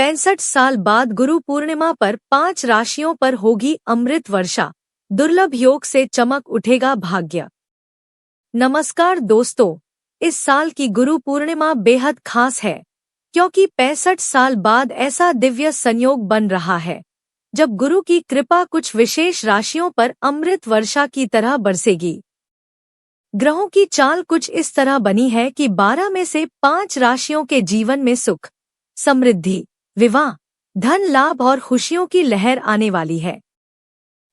65 साल बाद गुरु पूर्णिमा पर 5 राशियों पर होगी अमृत वर्षा, दुर्लभ योग से चमक उठेगा भाग्य। नमस्कार दोस्तों, इस साल की गुरु पूर्णिमा बेहद खास है क्योंकि 65 साल बाद ऐसा दिव्य संयोग बन रहा है जब गुरु की कृपा कुछ विशेष राशियों पर अमृत वर्षा की तरह बरसेगी। ग्रहों की चाल कुछ इस तरह बनी है कि 12 में से 5 राशियों के जीवन में सुख, समृद्धि, विवाह, धन लाभ और खुशियों की लहर आने वाली है।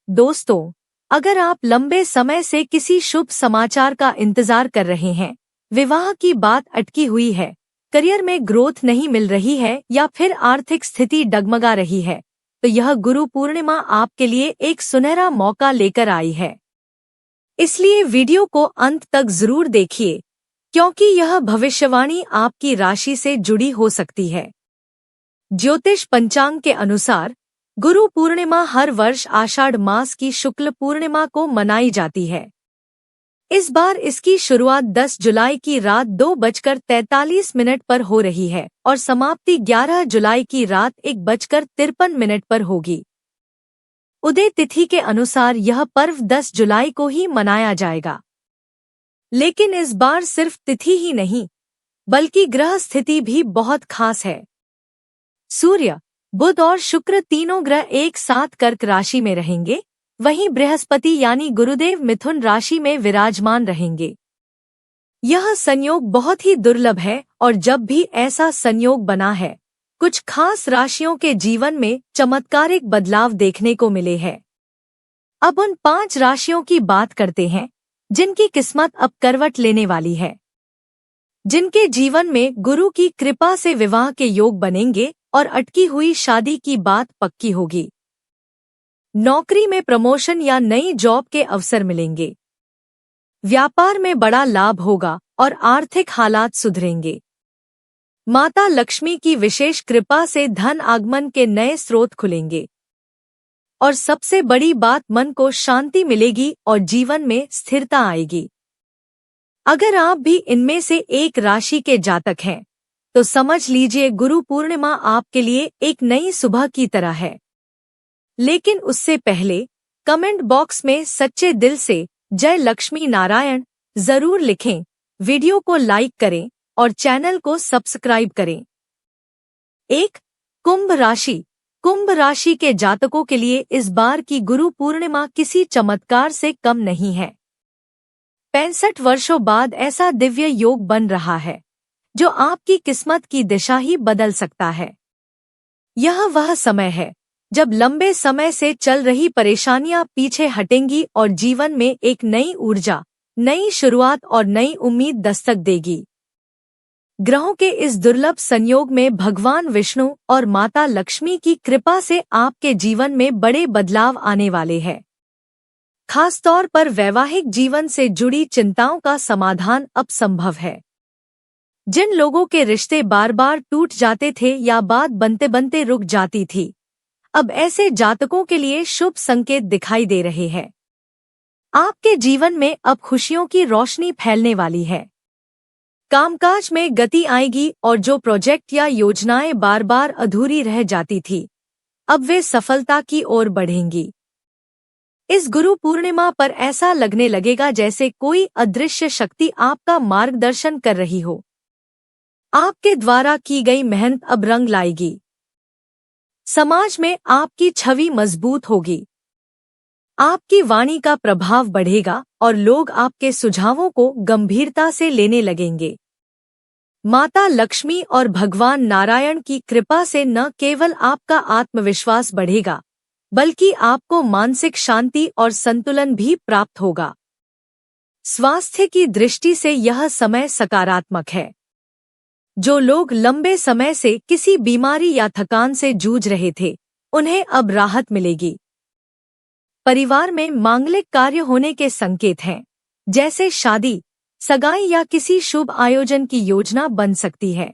दोस्तों, अगर आप लंबे समय से किसी शुभ समाचार का इंतजार कर रहे हैं, विवाह की बात अटकी हुई है, करियर में ग्रोथ नहीं मिल रही है या फिर आर्थिक स्थिति डगमगा रही है, तो यह गुरु पूर्णिमा आपके लिए एक सुनहरा मौका लेकर आई है। इसलिए वीडियो को अंत तक जरूर देखिए क्योंकि यह भविष्यवाणी आपकी राशि से जुड़ी हो सकती है। ज्योतिष पंचांग के अनुसार गुरु पूर्णिमा हर वर्ष आषाढ़ मास की शुक्ल पूर्णिमा को मनाई जाती है। इस बार इसकी शुरुआत 10 जुलाई की रात 2:43 पर हो रही है और समाप्ति 11 जुलाई की रात 1:53 पर होगी। उदय तिथि के अनुसार यह पर्व 10 जुलाई को ही मनाया जाएगा। लेकिन इस बार सिर्फ तिथि ही नहीं बल्कि ग्रह स्थिति भी बहुत खास है। सूर्य, बुध और शुक्र तीनों ग्रह एक साथ कर्क राशि में रहेंगे, वहीं बृहस्पति यानी गुरुदेव मिथुन राशि में विराजमान रहेंगे। यह संयोग बहुत ही दुर्लभ है और जब भी ऐसा संयोग बना है, कुछ खास राशियों के जीवन में चमत्कारिक बदलाव देखने को मिले हैं। अब उन 5 राशियों की बात करते हैं जिनकी किस्मत अब करवट लेने वाली है, जिनके जीवन में गुरु की कृपा से विवाह के योग बनेंगे और अटकी हुई शादी की बात पक्की होगी। नौकरी में प्रमोशन या नई जॉब के अवसर मिलेंगे। व्यापार में बड़ा लाभ होगा और आर्थिक हालात सुधरेंगे। माता लक्ष्मी की विशेष कृपा से धन आगमन के नए स्रोत खुलेंगे और सबसे बड़ी बात, मन को शांति मिलेगी और जीवन में स्थिरता आएगी। अगर आप भी इनमें से एक राशि के जातक हैं तो समझ लीजिए गुरु पूर्णिमा आपके लिए एक नई सुबह की तरह है। लेकिन उससे पहले कमेंट बॉक्स में सच्चे दिल से जय लक्ष्मी नारायण जरूर लिखें, वीडियो को लाइक करें और चैनल को सब्सक्राइब करें। 1. कुंभ राशि। कुंभ राशि के जातकों के लिए इस बार की गुरु पूर्णिमा किसी चमत्कार से कम नहीं है। 65 वर्षों बाद ऐसा दिव्य योग बन रहा है जो आपकी किस्मत की दिशा ही बदल सकता है। यह वह समय है जब लंबे समय से चल रही परेशानियां पीछे हटेंगी और जीवन में एक नई ऊर्जा, नई शुरुआत और नई उम्मीद दस्तक देगी। ग्रहों के इस दुर्लभ संयोग में भगवान विष्णु और माता लक्ष्मी की कृपा से आपके जीवन में बड़े बदलाव आने वाले हैं। खासतौर पर वैवाहिक जीवन से जुड़ी चिंताओं का समाधान अब संभव है। जिन लोगों के रिश्ते बार बार टूट जाते थे या बात बनते बनते रुक जाती थी, अब ऐसे जातकों के लिए शुभ संकेत दिखाई दे रहे हैं। आपके जीवन में अब खुशियों की रोशनी फैलने वाली है। कामकाज में गति आएगी और जो प्रोजेक्ट या योजनाएं बार बार अधूरी रह जाती थी, अब वे सफलता की ओर बढ़ेंगी। इस गुरु पूर्णिमा पर ऐसा लगने लगेगा जैसे कोई अदृश्य शक्ति आपका मार्गदर्शन कर रही हो। आपके द्वारा की गई मेहनत अब रंग लाएगी। समाज में आपकी छवि मजबूत होगी। आपकी वाणी का प्रभाव बढ़ेगा और लोग आपके सुझावों को गंभीरता से लेने लगेंगे। माता लक्ष्मी और भगवान नारायण की कृपा से न केवल आपका आत्मविश्वास बढ़ेगा बल्कि आपको मानसिक शांति और संतुलन भी प्राप्त होगा। स्वास्थ्य की दृष्टि से यह समय सकारात्मक है। जो लोग लंबे समय से किसी बीमारी या थकान से जूझ रहे थे, उन्हें अब राहत मिलेगी। परिवार में मांगलिक कार्य होने के संकेत हैं, जैसे शादी, सगाई या किसी शुभ आयोजन की योजना बन सकती है।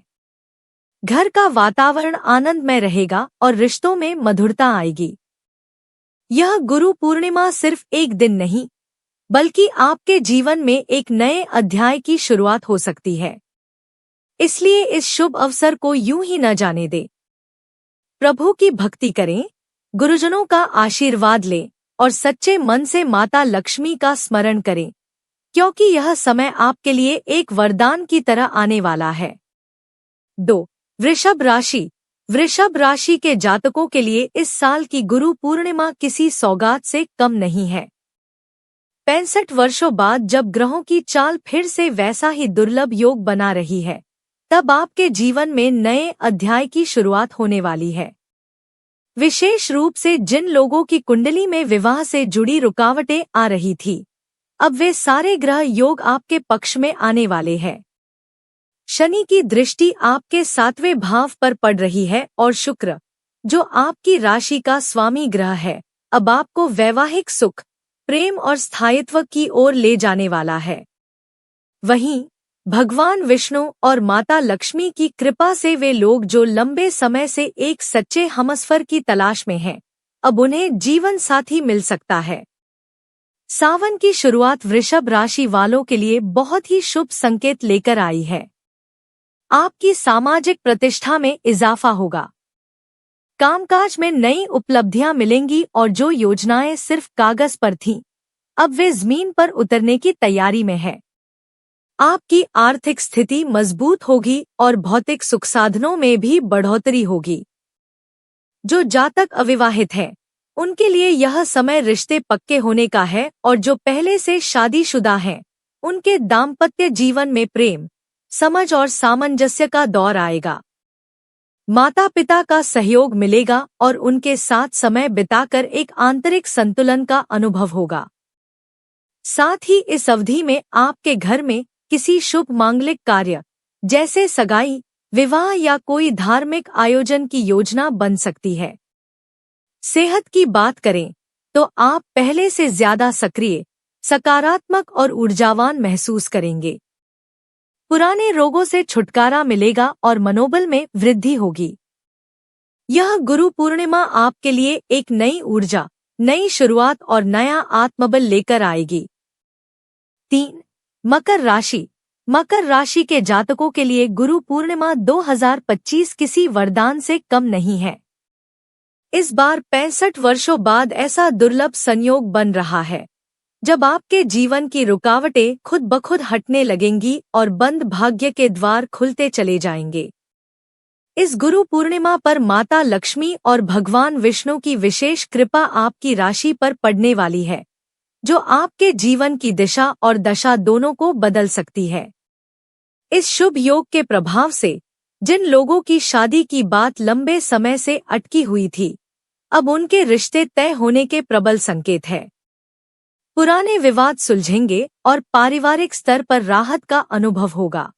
घर का वातावरण आनंदमय रहेगा और रिश्तों में मधुरता आएगी। यह गुरु पूर्णिमा सिर्फ एक दिन नहीं, बल्कि आपके जीवन में एक नए अध्याय की शुरुआत हो सकती है। इसलिए इस शुभ अवसर को यूं ही न जाने दें। प्रभु की भक्ति करें, गुरुजनों का आशीर्वाद लें और सच्चे मन से माता लक्ष्मी का स्मरण करें, क्योंकि यह समय आपके लिए एक वरदान की तरह आने वाला है। 2. वृषभ राशि। वृषभ राशि के जातकों के लिए इस साल की गुरु पूर्णिमा किसी सौगात से कम नहीं है। 65 वर्षों बाद जब ग्रहों की चाल फिर से वैसा ही दुर्लभ योग बना रही है, तब आपके जीवन में नए अध्याय की शुरुआत होने वाली है। विशेष रूप से जिन लोगों की कुंडली में विवाह से जुड़ी रुकावटें आ रही थी, अब वे सारे ग्रह योग आपके पक्ष में आने वाले हैं। शनि की दृष्टि आपके 7वें भाव पर पड़ रही है और शुक्र, जो आपकी राशि का स्वामी ग्रह है, अब आपको वैवाहिक सुख, प्रेम और स्थायित्व की ओर ले जाने वाला है। वहीं भगवान विष्णु और माता लक्ष्मी की कृपा से वे लोग जो लंबे समय से एक सच्चे हमसफर की तलाश में हैं, अब उन्हें जीवन साथी मिल सकता है। सावन की शुरुआत वृषभ राशि वालों के लिए बहुत ही शुभ संकेत लेकर आई है। आपकी सामाजिक प्रतिष्ठा में इजाफा होगा, कामकाज में नई उपलब्धियां मिलेंगी और जो योजनाएं सिर्फ कागज पर थीं, अब वे जमीन पर उतरने की तैयारी में है। आपकी आर्थिक स्थिति मजबूत होगी और भौतिक सुख साधनों में भी बढ़ोतरी होगी। जो जातक अविवाहित हैं, उनके लिए यह समय रिश्ते पक्के होने का है और जो पहले से शादीशुदा हैं, उनके दाम्पत्य जीवन में प्रेम, समझ और सामंजस्य का दौर आएगा। माता पिता का सहयोग मिलेगा और उनके साथ समय बिताकर एक आंतरिक संतुलन का अनुभव होगा। साथ ही इस अवधि में आपके घर में किसी शुभ मांगलिक कार्य जैसे सगाई, विवाह या कोई धार्मिक आयोजन की योजना बन सकती है। सेहत की बात करें तो आप पहले से ज्यादा सक्रिय, सकारात्मक और ऊर्जावान महसूस करेंगे। पुराने रोगों से छुटकारा मिलेगा और मनोबल में वृद्धि होगी। यह गुरु पूर्णिमा आपके लिए एक नई ऊर्जा, नई शुरुआत और नया आत्मबल लेकर आएगी। 3. मकर राशि। मकर राशि के जातकों के लिए गुरु पूर्णिमा 2025 किसी वरदान से कम नहीं है। इस बार 65 वर्षों बाद ऐसा दुर्लभ संयोग बन रहा है, जब आपके जीवन की रुकावटें खुद ब खुद हटने लगेंगी और बंद भाग्य के द्वार खुलते चले जाएंगे। इस गुरु पूर्णिमा पर माता लक्ष्मी और भगवान विष्णु की विशेष कृपा आपकी राशि पर पड़ने वाली है, जो आपके जीवन की दिशा और दशा दोनों को बदल सकती है। इस शुभ योग के प्रभाव से जिन लोगों की शादी की बात लंबे समय से अटकी हुई थी, अब उनके रिश्ते तय होने के प्रबल संकेत है। पुराने विवाद सुलझेंगे और पारिवारिक स्तर पर राहत का अनुभव होगा।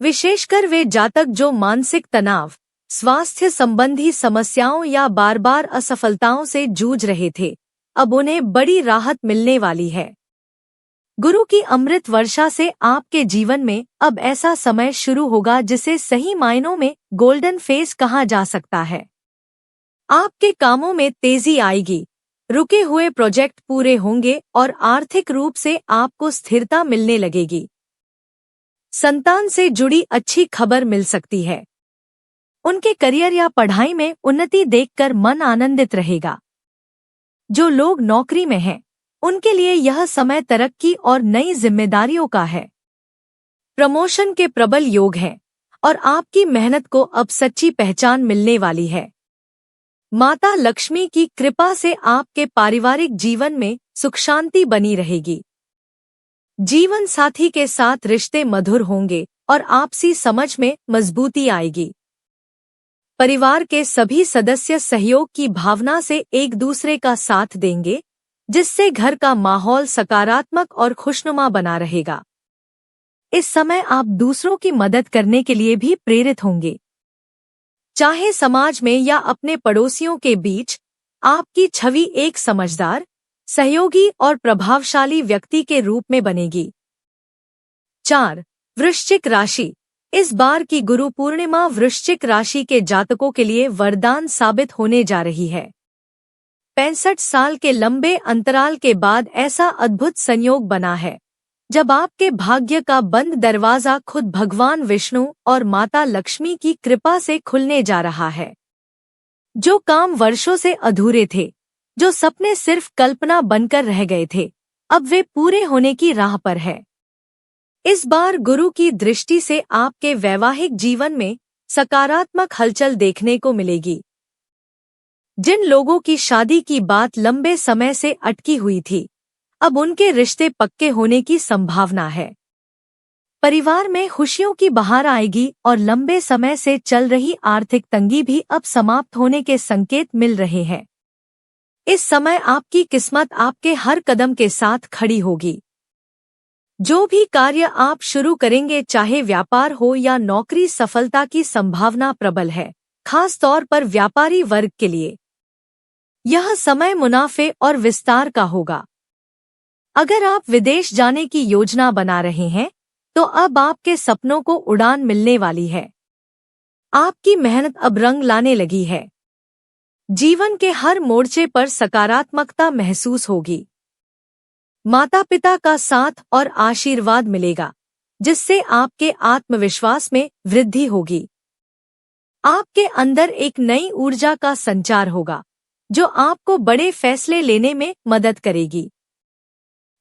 विशेषकर वे जातक जो मानसिक तनाव, स्वास्थ्य संबंधी समस्याओं या बार बार असफलताओं से जूझ रहे थे, अब उन्हें बड़ी राहत मिलने वाली है। गुरु की अमृत वर्षा से आपके जीवन में अब ऐसा समय शुरू होगा जिसे सही मायनों में गोल्डन फेज कहा जा सकता है। आपके कामों में तेजी आएगी, रुके हुए प्रोजेक्ट पूरे होंगे और आर्थिक रूप से आपको स्थिरता मिलने लगेगी। संतान से जुड़ी अच्छी खबर मिल सकती है। उनके करियर या पढ़ाई में उन्नति देखकर मन आनंदित रहेगा। जो लोग नौकरी में हैं, उनके लिए यह समय तरक्की और नई जिम्मेदारियों का है। प्रमोशन के प्रबल योग हैं और आपकी मेहनत को अब सच्ची पहचान मिलने वाली है। माता लक्ष्मी की कृपा से आपके पारिवारिक जीवन में सुख शांति बनी रहेगी। जीवन साथी के साथ रिश्ते मधुर होंगे और आपसी समझ में मजबूती आएगी। परिवार के सभी सदस्य सहयोग की भावना से एक दूसरे का साथ देंगे, जिससे घर का माहौल सकारात्मक और खुशनुमा बना रहेगा। इस समय आप दूसरों की मदद करने के लिए भी प्रेरित होंगे। चाहे समाज में या अपने पड़ोसियों के बीच, आपकी छवि एक समझदार, सहयोगी और प्रभावशाली व्यक्ति के रूप में बनेगी। 4. वृश्चिक राशि। इस बार की गुरु पूर्णिमा वृश्चिक राशि के जातकों के लिए वरदान साबित होने जा रही है। 65 साल के लंबे अंतराल के बाद ऐसा अद्भुत संयोग बना है, जब आपके भाग्य का बंद दरवाजा खुद भगवान विष्णु और माता लक्ष्मी की कृपा से खुलने जा रहा है। जो काम वर्षों से अधूरे थे, जो सपने सिर्फ कल्पना बनकर रह गए थे, अब वे पूरे होने की राह पर है। इस बार गुरु की दृष्टि से आपके वैवाहिक जीवन में सकारात्मक हलचल देखने को मिलेगी। जिन लोगों की शादी की बात लंबे समय से अटकी हुई थी, अब उनके रिश्ते पक्के होने की संभावना है। परिवार में खुशियों की बहार आएगी और लंबे समय से चल रही आर्थिक तंगी भी अब समाप्त होने के संकेत मिल रहे हैं। इस समय आपकी किस्मत आपके हर कदम के साथ खड़ी होगी। जो भी कार्य आप शुरू करेंगे, चाहे व्यापार हो या नौकरी, सफलता की संभावना प्रबल है, खास तौर पर व्यापारी वर्ग के लिए। यह समय मुनाफे और विस्तार का होगा। अगर आप विदेश जाने की योजना बना रहे हैं, तो अब आपके सपनों को उड़ान मिलने वाली है। आपकी मेहनत अब रंग लाने लगी है। जीवन के हर मोर्चे पर सकारात्मकता महसूस होगी। माता पिता का साथ और आशीर्वाद मिलेगा, जिससे आपके आत्मविश्वास में वृद्धि होगी। आपके अंदर एक नई ऊर्जा का संचार होगा, जो आपको बड़े फैसले लेने में मदद करेगी।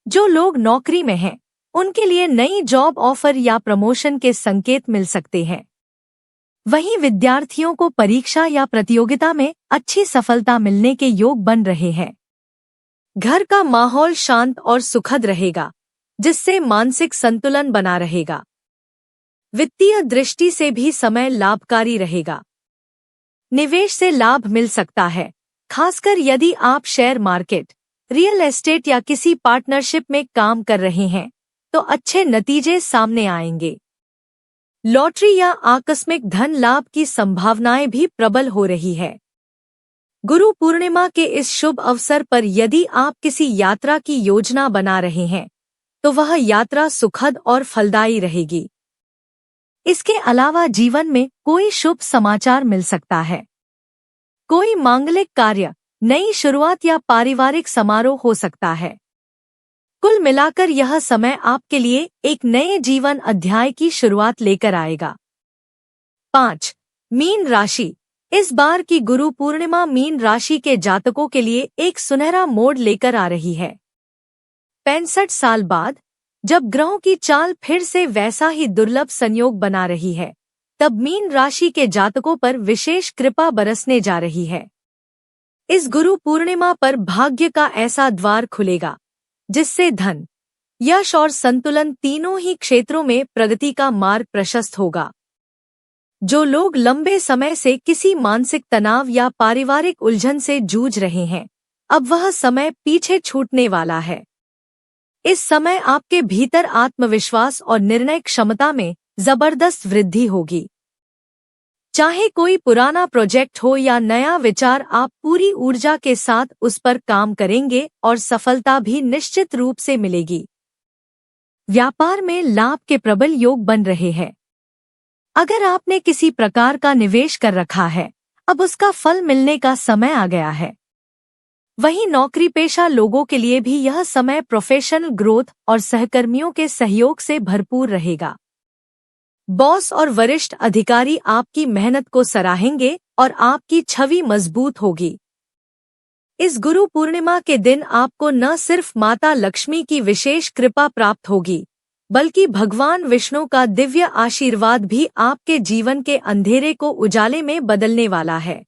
जो लोग नौकरी में हैं, उनके लिए नई जॉब ऑफर या प्रमोशन के संकेत मिल सकते हैं। वहीं विद्यार्थियों को परीक्षा या प्रतियोगिता में अच्छी सफलता मिलने के योग बन रहे हैं। घर का माहौल शांत और सुखद रहेगा, जिससे मानसिक संतुलन बना रहेगा। वित्तीय दृष्टि से भी समय लाभकारी रहेगा। निवेश से लाभ मिल सकता है, खासकर यदि आप शेयर मार्केट, रियल एस्टेट या किसी पार्टनरशिप में काम कर रहे हैं, तो अच्छे नतीजे सामने आएंगे। लॉटरी या आकस्मिक धन लाभ की संभावनाएं भी प्रबल हो रही है। गुरु पूर्णिमा के इस शुभ अवसर पर यदि आप किसी यात्रा की योजना बना रहे हैं, तो वह यात्रा सुखद और फलदायी रहेगी। इसके अलावा जीवन में कोई शुभ समाचार मिल सकता है। कोई मांगलिक कार्य, नई शुरुआत या पारिवारिक समारोह हो सकता है। कुल मिलाकर यह समय आपके लिए एक नए जीवन अध्याय की शुरुआत लेकर आएगा। 5. मीन राशि। इस बार की गुरु पूर्णिमा मीन राशि के जातकों के लिए एक सुनहरा मोड़ लेकर आ रही है। 65 साल बाद जब ग्रहों की चाल फिर से वैसा ही दुर्लभ संयोग बना रही है, तब मीन राशि के जातकों पर विशेष कृपा बरसने जा रही है। इस गुरु पूर्णिमा पर भाग्य का ऐसा द्वार खुलेगा, जिससे धन, यश और संतुलन तीनों ही क्षेत्रों में प्रगति का मार्ग प्रशस्त होगा। जो लोग लंबे समय से किसी मानसिक तनाव या पारिवारिक उलझन से जूझ रहे हैं, अब वह समय पीछे छूटने वाला है। इस समय आपके भीतर आत्मविश्वास और निर्णय क्षमता में जबरदस्त वृद्धि होगी। चाहे कोई पुराना प्रोजेक्ट हो या नया विचार, आप पूरी ऊर्जा के साथ उस पर काम करेंगे और सफलता भी निश्चित रूप से मिलेगी। व्यापार में लाभ के प्रबल योग बन रहे हैं। अगर आपने किसी प्रकार का निवेश कर रखा है, अब उसका फल मिलने का समय आ गया है। वहीं नौकरी पेशा लोगों के लिए भी यह समय प्रोफेशनल ग्रोथ और सहकर्मियों के सहयोग से भरपूर रहेगा। बॉस और वरिष्ठ अधिकारी आपकी मेहनत को सराहेंगे और आपकी छवि मजबूत होगी। इस गुरु पूर्णिमा के दिन आपको न सिर्फ माता लक्ष्मी की विशेष कृपा प्राप्त होगी, बल्कि भगवान विष्णु का दिव्य आशीर्वाद भी आपके जीवन के अंधेरे को उजाले में बदलने वाला है।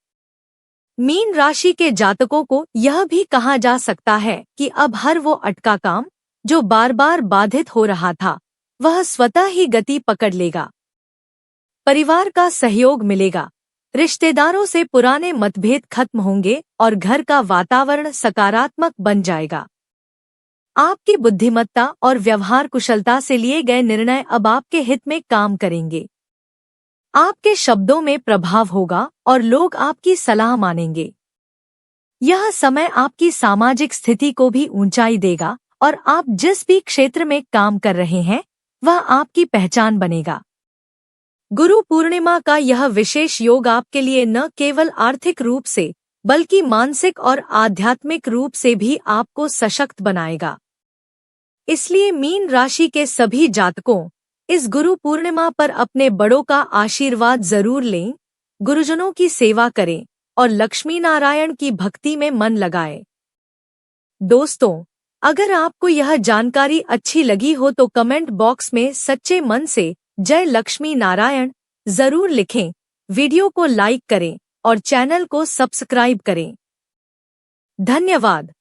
मीन राशि के जातकों को यह भी कहा जा सकता है कि अब हर वो अटका काम, जो बार बार बाधित हो रहा था, वह स्वतः ही गति पकड़ लेगा। परिवार का सहयोग मिलेगा, रिश्तेदारों से पुराने मतभेद खत्म होंगे और घर का वातावरण सकारात्मक बन जाएगा। आपकी बुद्धिमत्ता और व्यवहार कुशलता से लिए गए निर्णय अब आपके हित में काम करेंगे। आपके शब्दों में प्रभाव होगा और लोग आपकी सलाह मानेंगे। यह समय आपकी सामाजिक स्थिति को भी ऊंचाई देगा और आप जिस भी क्षेत्र में काम कर रहे हैं, वह आपकी पहचान बनेगा। गुरु पूर्णिमा का यह विशेष योग आपके लिए न केवल आर्थिक रूप से, बल्कि मानसिक और आध्यात्मिक रूप से भी आपको सशक्त बनाएगा। इसलिए मीन राशि के सभी जातकों, इस गुरु पूर्णिमा पर अपने बड़ों का आशीर्वाद जरूर लें, गुरुजनों की सेवा करें और लक्ष्मी नारायण की भक्ति में मन लगाएं। दोस्तों, अगर आपको यह जानकारी अच्छी लगी हो तो कमेंट बॉक्स में सच्चे मन से जय लक्ष्मी नारायण जरूर लिखें, वीडियो को लाइक करें और चैनल को सब्सक्राइब करें। धन्यवाद।